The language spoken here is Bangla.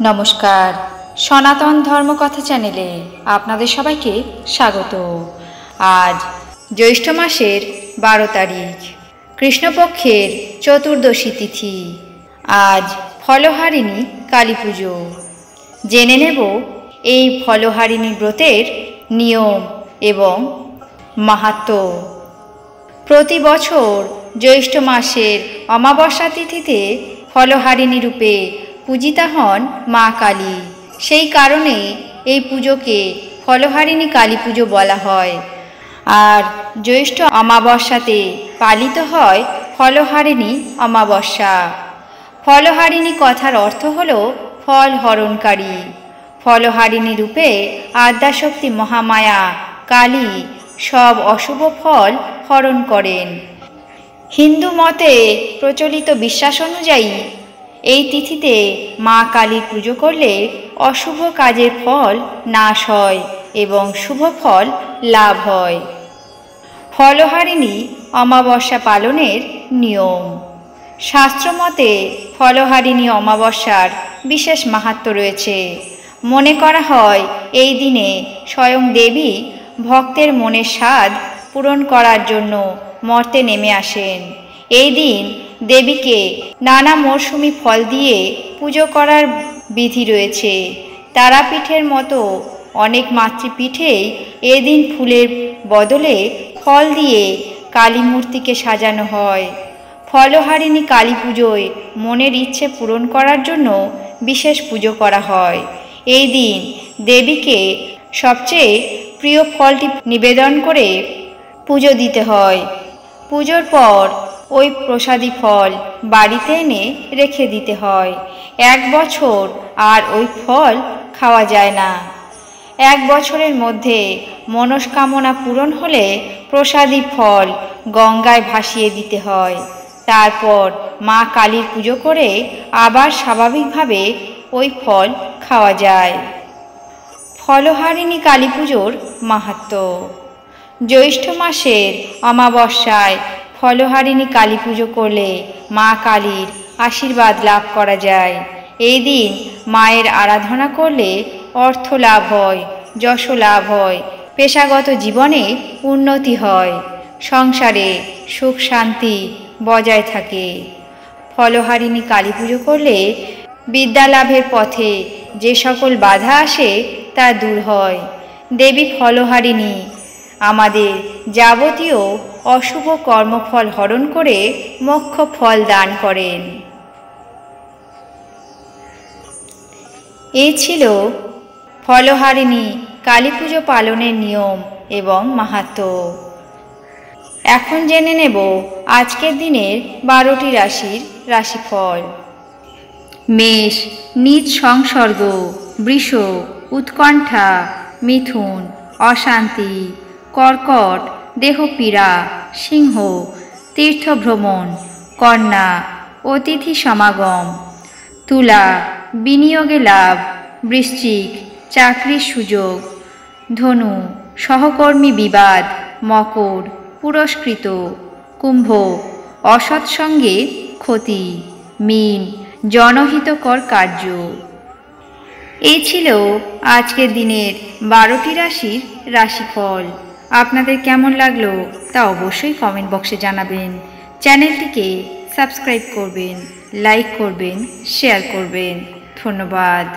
নমস্কার, সনাতন ধর্মকথা চ্যানেলে আপনাদের সবাইকে স্বাগত। আজ জ্যৈষ্ঠ মাসের 12 তারিখ, কৃষ্ণপক্ষের চতুর্দশী তিথি। আজ ফলহারিণী কালী পুজো। জেনে নেব এই ফলহারিণী ব্রতের নিয়ম এবং মাহাত্ম্য। প্রতি বছর জ্যৈষ্ঠ মাসের অমাবস্যা তিথিতে ফলহারিণী রূপে পূজিতা হন মা কালী। সেই কারণে এই পুজোকে ফলহারিণী কালী পুজো বলা হয়। আর জ্যৈষ্ঠ অমাবস্যাতে পালিত হয় ফলহারিণী অমাবস্যা। ফলহারিণী কথার অর্থ হল ফল হরণকারী। ফলহারিণী রূপে আদ্যাশক্তি মহামায়া কালী সব অশুভ ফল হরণ করেন। হিন্দু মতে প্রচলিত বিশ্বাস অনুযায়ী এই তিথিতে মা কালীর পুজো করলে অশুভ কাজের ফল নাশ হয় এবং শুভ ফল লাভ হয়। ফলহারিণী অমাবস্যা পালনের নিয়ম। শাস্ত্রমতে ফলহারিণী অমাবস্যার বিশেষ মাহাত্ম্য রয়েছে। মনে করা হয় এই দিনে স্বয়ং দেবী ভক্তের মনের স্বাদ পূরণ করার জন্য মর্তে নেমে আসেন। এই দিন দেবীকে নানা মরশুমি ফল দিয়ে পুজো করার বিধি রয়েছে। তারাপীঠের মতো অনেক মাতৃপীঠেই এদিন ফুলের বদলে ফল দিয়ে কালী মূর্তিকে সাজানো হয়। ফলহারিণী কালী পুজোয় মনের ইচ্ছে পূরণ করার জন্য বিশেষ পুজো করা হয়। এই দিন দেবীকে সবচেয়ে প্রিয় ফলটি নিবেদন করে পুজো দিতে হয়। পুজোর পর ওই প্রসাদী ফল বাড়িতে এনে রেখে দিতে হয়। 1 বছর আর ওই ফল খাওয়া যায় না। 1 বছরের মধ্যে মনস্কামনা পূরণ হলে প্রসাদী ফল গঙ্গায় ভাসিয়ে দিতে হয়। তারপর মা কালীর পুজো করে আবার স্বাভাবিকভাবে ওই ফল খাওয়া যায়। ফলহারিণী কালী পুজোর মাহাত্ম্য। জ্যৈষ্ঠ মাসের অমাবস্যায় ফলহারিণী কালী পুজো করলে মা কালীর আশীর্বাদ লাভ করা যায়। এই দিন মায়ের আরাধনা করলে অর্থ লাভ হয়, যশ লাভ হয়, পেশাগত জীবনে উন্নতি হয়, সংসারে সুখ শান্তি বজায় থাকে। ফলহারিণী কালী পুজো করলে বিদ্যা লাভের পথে যে সকল বাধা আসে তা দূর হয়। দেবী ফলহারিণী আমাদের যাবতীয় অশুভ কর্মফল হরণ করে মোক্ষ ফল দান করেন। এই ছিল ফলহারিণী কালী পুজো পালনের নিয়ম এবং মাহাত্ম্য। এখন জেনে নেব আজকের দিনের 12টি রাশির রাশিফল। মেষ নিজ সংসর্গ, বৃষ উৎকণ্ঠা, মিথুন অশান্তি, কর্কট দেহপীড়া, সিংহ তীর্থভ্রমণ, কন্যা অতিথি সমাগম, তুলা বিনিয়োগে লাভ, বৃশ্চিক চাকরির সুযোগ, ধনু সহকর্মী বিবাদ, মকর পুরস্কৃত, কুম্ভ অসৎসঙ্গে ক্ষতি, মীন জনহিতকর কার্য। এই ছিল আজকের দিনের 12টি রাশির রাশিফল। আপনাদের কেমন লাগলো তা অবশ্যই কমেন্ট বক্সে জানাবেন। চ্যানেলটিকে সাবস্ক্রাইব করবেন, লাইক করবেন, শেয়ার করবেন। ধন্যবাদ।